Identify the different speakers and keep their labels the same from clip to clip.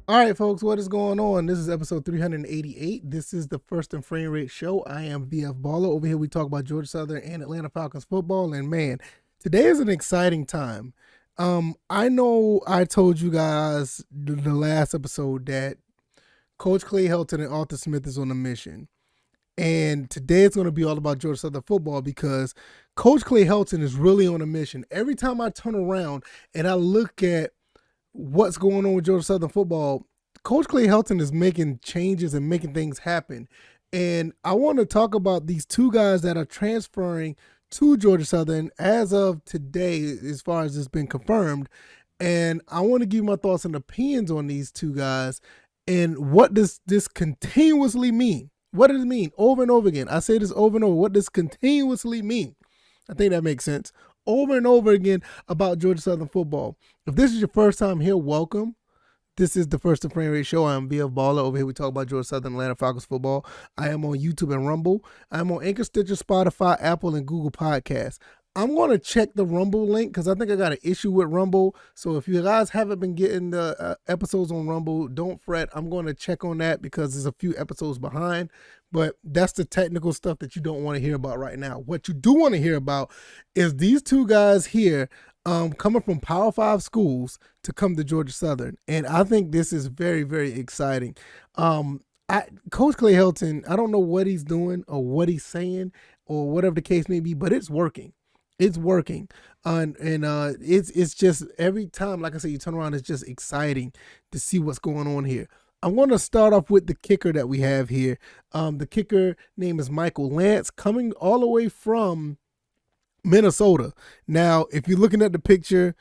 Speaker 1: All right, folks, what is going on? This is episode 388. This is the First and Frame Rate Show. I am VF Baller. Over here, we talk about Georgia Southern and Atlanta Falcons football. And man, today is an exciting time. I know I told you guys the last episode that Coach Clay Helton and Arthur Smith is on a mission. And today it's going to be all about Georgia Southern football because Coach Clay Helton is really on a mission. Every time I turn around and I look at what's going on with Georgia Southern football, Coach Clay Helton is making changes and making things happen. And I want to talk about these two guys that are transferring to Georgia Southern as of today, as far as it's been confirmed. And I want to give my thoughts and opinions on these two guys and what does this continuously mean? What does it mean over and over again? I say this over and over. What does continuously mean? I think that makes sense. Over and over again about Georgia Southern football. If this is your first time here, welcome. This is the First and Frame Rate Show. I am VF Baller. Over here, we talk about Georgia Southern Atlanta Falcons football. I am on YouTube and Rumble. I'm on Anchor, Stitcher, Spotify, Apple, and Google Podcasts. I'm going to check the Rumble link because I think I got an issue with Rumble. So if you guys haven't been getting the episodes on Rumble, don't fret. I'm going to check on that because there's a few episodes behind. But that's the technical stuff that you don't want to hear about right now. What you do want to hear about is these two guys here coming from Power 5 schools to come to Georgia Southern. And I think this is very, very exciting. Coach Clay Helton, I don't know what he's doing or what he's saying or whatever the case may be, but it's working. It's working. It's just every time, like I said, you turn around, it's just exciting to see what's going on here. I'm going to start off with the kicker that we have here. The kicker name is Micheal Lantz, coming all the way from Minnesota. Now, if you're looking at the picture,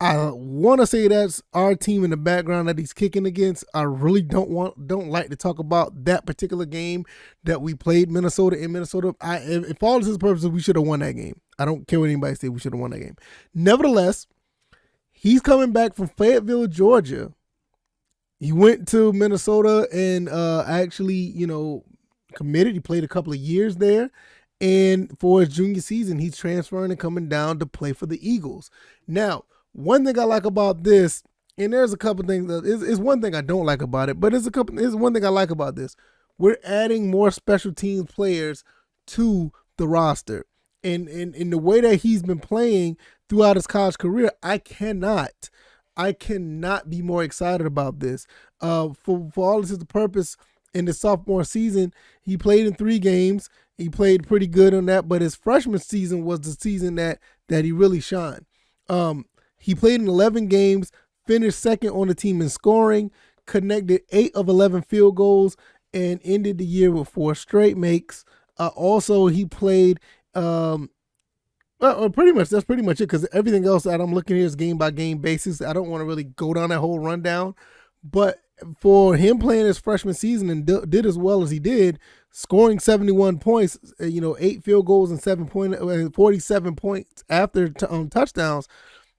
Speaker 1: I want to say that's our team in the background that he's kicking against. I really don't like to talk about that particular game that we played Minnesota in Minnesota. If all this is purposes, we should have won that game. I don't care what anybody says. We should have won that game. Nevertheless, he's coming back from Fayetteville, Georgia. He went to Minnesota and actually, committed. He played a couple of years there. And for his junior season, he's transferring and coming down to play for the Eagles. Now, one thing I like about this, and there's a couple things, it's one thing I don't like about it, but it's one thing I like about this. We're adding more special teams players to the roster. And in the way that he's been playing throughout his college career, I cannot be more excited about this. For all this is the purpose, in the sophomore season, he played in 3 games. He played pretty good on that, but his freshman season was the season that he really shined. He played in 11 games, finished second on the team in scoring, connected 8 of 11 field goals, and ended the year with 4 straight makes. Also, he played, pretty much, that's pretty much it, because everything else that I'm looking here is game-by-game basis. I don't want to really go down that whole rundown, but for him playing his freshman season and did as well as he did, scoring 71 points, 8 field goals and 47 points after touchdowns,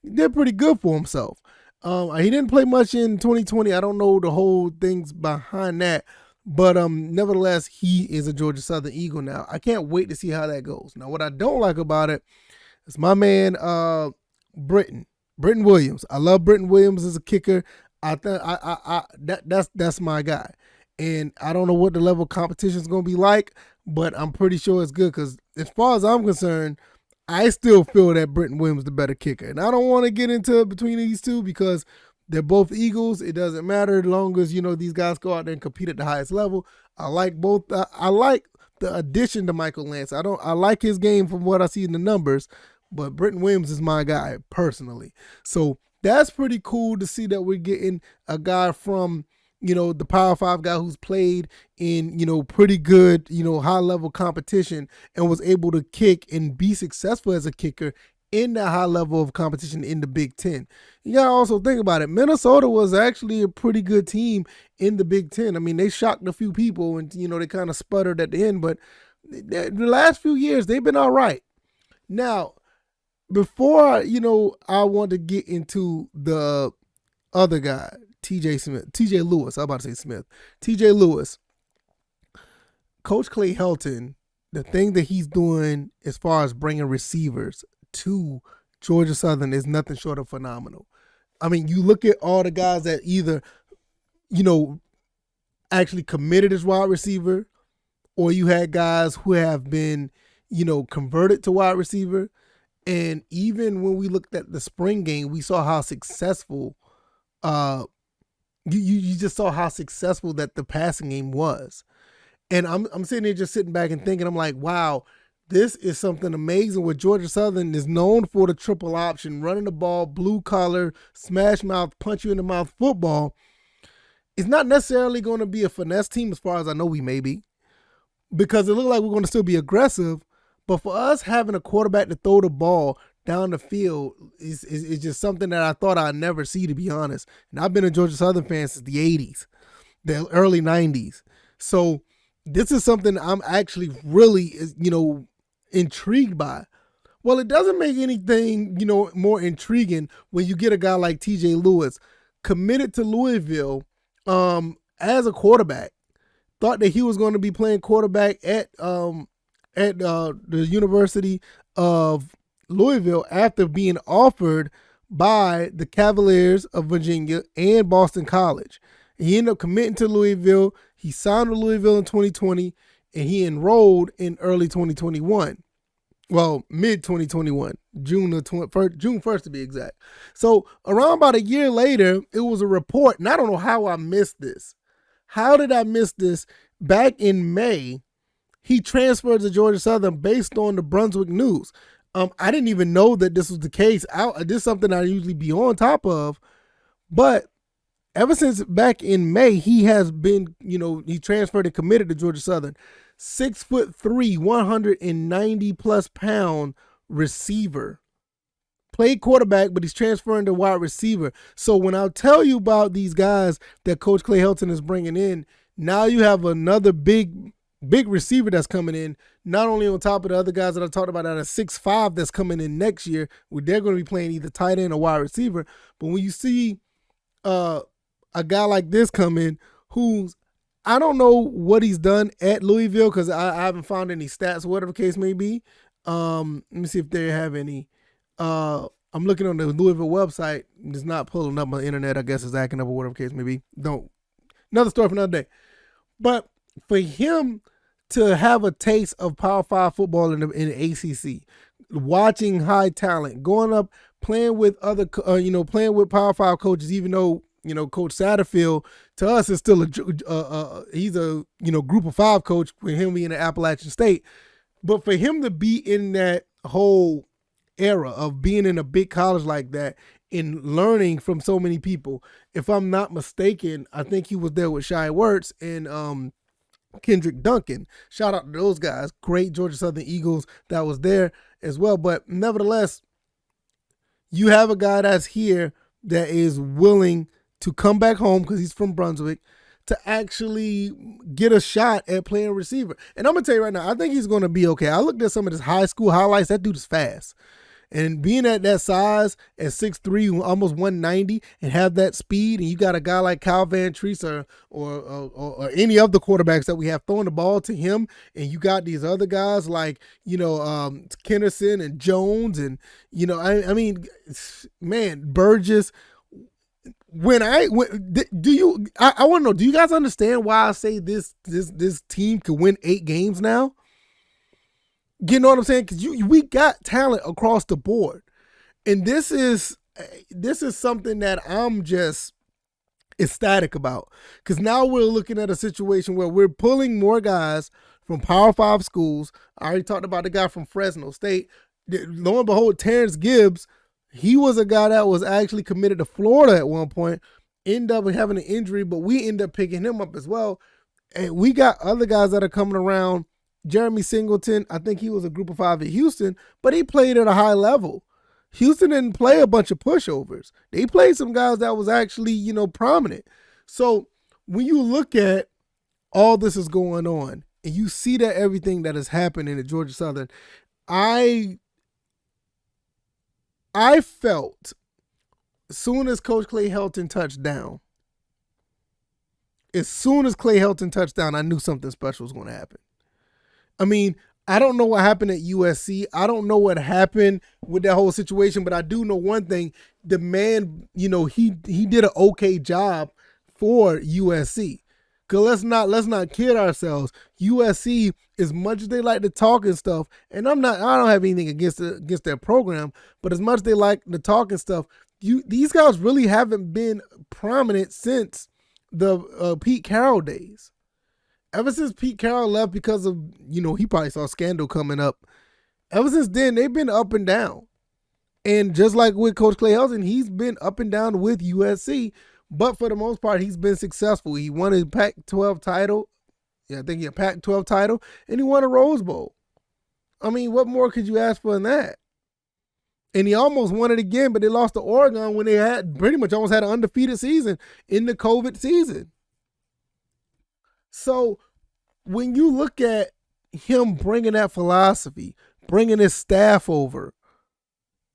Speaker 1: he did pretty good for himself. He didn't play much in 2020. I don't know the whole things behind that, but nevertheless, he is a Georgia Southern Eagle now. I can't wait to see how that goes. Now, what I don't like about it is my man Britton Williams. I love Britton Williams as a kicker. That's my guy, and I don't know what the level of competition is going to be like, but I'm pretty sure it's good because as far as I'm concerned, I still feel that Britton Williams is the better kicker. And I don't want to get into between these two because they're both Eagles. It doesn't matter as long as, these guys go out there and compete at the highest level. I like both. I like the addition to Micheal Lantz. I like his game from what I see in the numbers, but Britton Williams is my guy personally. So that's pretty cool to see that we're getting a guy from, the Power 5 guy who's played in, pretty good, high level competition and was able to kick and be successful as a kicker in that high level of competition in the Big Ten. You got to also think about it. Minnesota was actually a pretty good team in the Big Ten. I mean, they shocked a few people and, they kind of sputtered at the end, but the last few years, they've been all right. Now, before, I want to get into the other guy, TJ Lewis. I'm about to say Smith. TJ Lewis. Coach Clay Helton, the thing that he's doing as far as bringing receivers to Georgia Southern is nothing short of phenomenal. I mean, you look at all the guys that either you know, actually committed as wide receiver, or you had guys who have been, converted to wide receiver. And even when we looked at the spring game, we saw how successful, you just saw how successful that the passing game was. And I'm sitting there just sitting back and thinking, I'm like, wow, this is something amazing where Georgia Southern is known for the triple option, running the ball, blue collar, smash mouth, punch you in the mouth football. It's not necessarily going to be a finesse team as far as I know we may be, because it looks like we're going to still be aggressive. But for us having a quarterback to throw the ball down the field is just something that I thought I'd never see, to be honest. And I've been a Georgia Southern fan since the 80s, the early 90s. So this is something I'm actually really, intrigued by. Well, it doesn't make anything, more intriguing when you get a guy like TJ Lewis committed to Louisville as a quarterback. Thought that he was going to be playing quarterback at the University of Louisville after being offered by the Cavaliers of Virginia and Boston College. He ended up committing to Louisville. He signed with Louisville in 2020, and he enrolled in early 2021. Well, mid-2021, June 1st to be exact. So around about a year later, it was a report, and I don't know how I missed this. How did I miss this? Back in May, he transferred to Georgia Southern based on the Brunswick News. I didn't even know that this was the case. This is something I usually be on top of. But ever since back in May, he has been, he transferred and committed to Georgia Southern. 6'3", 190+ pound receiver. Played quarterback, but he's transferring to wide receiver. So when I tell you about these guys that Coach Clay Helton is bringing in, now you have another big receiver that's coming in, not only on top of the other guys that I talked about at a 6'5" that's coming in next year, where they're going to be playing either tight end or wide receiver. But when you see a guy like this come in, who's, I don't know what he's done at Louisville because I haven't found any stats, whatever the case may be. Let me see if they have any. I'm looking on the Louisville website. It's not pulling up my internet. I guess it's acting up or whatever the case may be. Another story for another day. But for him to have a taste of Power 5 football in the ACC, watching high talent, going up, playing with other, playing with Power 5 coaches, even though, Coach Satterfield, to us, is still he's a, group of 5 coach with him being at Appalachian State. But for him to be in that whole era of being in a big college like that and learning from so many people, if I'm not mistaken, I think he was there with Shai Wertz and Kendrick Duncan. Shout out to those guys. Great Georgia Southern Eagles that was there as well. But nevertheless, you have a guy that's here that is willing to come back home because he's from Brunswick to actually get a shot at playing receiver. And I'm going to tell you right now, I think he's going to be okay. I looked at some of his high school highlights. That dude is fast. And being at that size, at 6'3", almost 190, and have that speed, and you got a guy like Kyle Van Treese or any of the quarterbacks that we have throwing the ball to him, and you got these other guys like, Kennerson and Jones, and, Burgess. I want to know, do you guys understand why I say this team could win 8 games now? You know what I'm saying? Because we got talent across the board, and this is something that I'm just ecstatic about. Because now we're looking at a situation where we're pulling more guys from Power 5 schools. I already talked about the guy from Fresno State. Lo and behold, Terence Gibbs, he was a guy that was actually committed to Florida at one point, ended up having an injury, but we ended up picking him up as well. And we got other guys that are coming around. Jeremy Singleton, I think he was a group of 5 at Houston, but he played at a high level. Houston didn't play a bunch of pushovers. They played some guys that was actually, prominent. So when you look at all this is going on and you see that everything that is happening at Georgia Southern, I felt as soon as Coach Clay Helton touched down, I knew something special was going to happen. I mean, I don't know what happened at USC. I don't know what happened with that whole situation, but I do know one thing. The man, he did an okay job for USC. Cause let's not kid ourselves. USC, as much as they like to talk and stuff, and I don't have anything against their program, but as much as they like the talk and stuff, these guys really haven't been prominent since the Pete Carroll days. Ever since Pete Carroll left because of, he probably saw a scandal coming up. Ever since then, they've been up and down. And just like with Coach Clay Helton, he's been up and down with USC. But for the most part, he's been successful. He won a Pac-12 title. Yeah, I think he had a Pac-12 title. And he won a Rose Bowl. I mean, what more could you ask for than that? And he almost won it again, but they lost to Oregon when they had pretty much almost had an undefeated season in the COVID season. So when you look at him bringing that philosophy, bringing his staff over,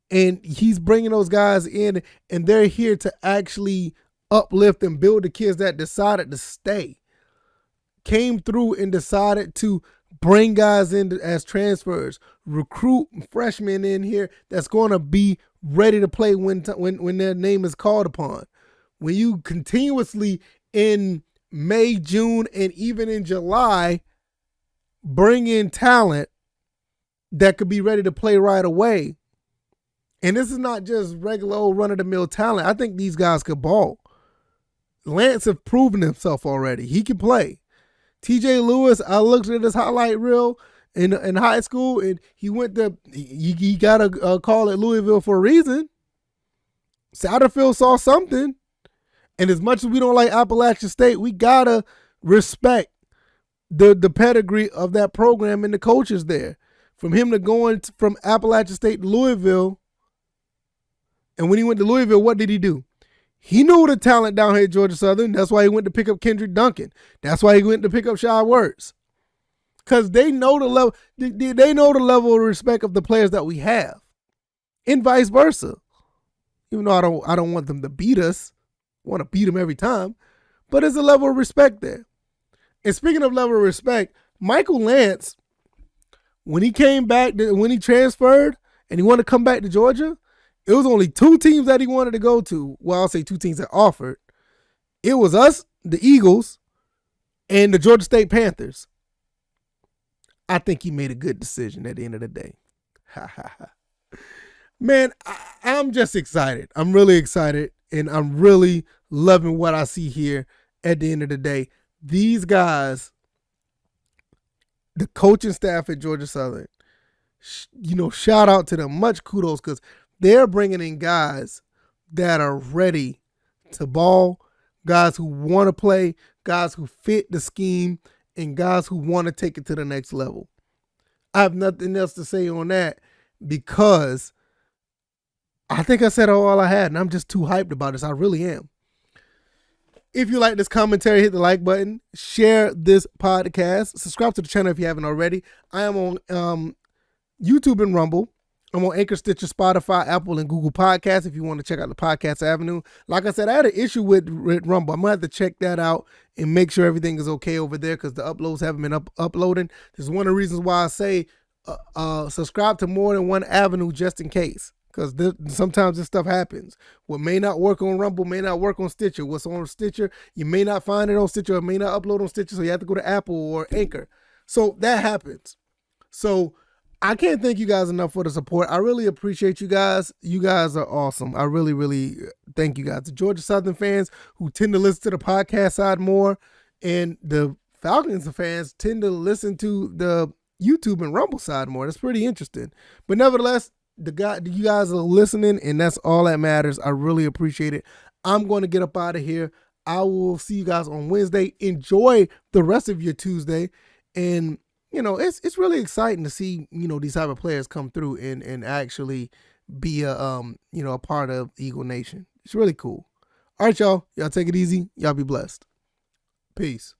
Speaker 1: and he's bringing those guys in, and they're here to actually uplift and build the kids that decided to stay, came through and decided to bring guys in as transfers, recruit freshmen in here that's going to be ready to play when their name is called upon. When you continuously in May, June, and even in July bring in talent that could be ready to play right away. And this is not just regular old run-of-the-mill talent. I think these guys could ball. Lantz have proven himself already. He can play. TJ Lewis, I looked at his highlight reel in high school, and he got a call at Louisville for a reason. Satterfield saw something. And as much as we don't like Appalachian State, we got to respect the pedigree of that program and the coaches there. From him to going from Appalachian State to Louisville, and when he went to Louisville, what did he do? He knew the talent down here at Georgia Southern. That's why he went to pick up Kendrick Duncan. That's why he went to pick up Shy Werts. Because they know the level. They know the level of respect of the players that we have, and vice versa. Even though I don't want them to beat us, I want to beat them every time, but there's a level of respect there. And speaking of level of respect, Michael Lantz, when he came back, when he transferred and he wanted to come back to Georgia, it was only two teams that he wanted to go to. Well, I'll say two teams that offered. It was us, the Eagles, and the Georgia State Panthers. I think he made a good decision at the end of the day. Man, I'm just excited. I'm really excited, and I'm really loving what I see here at the end of the day. These guys, the coaching staff at Georgia Southern, shout out to them. Much kudos, because they're bringing in guys that are ready to ball, guys who want to play, guys who fit the scheme, and guys who want to take it to the next level. I have nothing else to say on that, because I think I said all I had, and I'm just too hyped about this. I really am. If you like this commentary, hit the like button, share this podcast, subscribe to the channel if you haven't already. I am on YouTube and Rumble. I'm on Anchor, Stitcher, Spotify, Apple, and Google Podcasts if you want to check out the podcast avenue. Like I said, I had an issue with Rumble. I'm going to have to check that out and make sure everything is okay over there, because the uploads haven't been uploading. This is one of the reasons why I say subscribe to more than one avenue just in case, because sometimes this stuff happens. What may not work on Rumble may not work on Stitcher. What's on Stitcher, you may not find it on Stitcher, or may not upload on Stitcher, so you have to go to Apple or Anchor. So that happens. So I can't thank you guys enough for the support. I really appreciate you guys. You guys are awesome. I really, really thank you guys. The Georgia Southern fans who tend to listen to the podcast side more, and the Falcons fans tend to listen to the YouTube and Rumble side more. That's pretty interesting. But nevertheless, you guys are listening, and that's all that matters. I really appreciate it. I'm going to get up out of here. I will see you guys on Wednesday. Enjoy the rest of your Tuesday. And it's really exciting to see, these type of players come through and actually be a part of Eagle Nation. It's really cool. All right, y'all. Y'all take it easy. Y'all be blessed. Peace.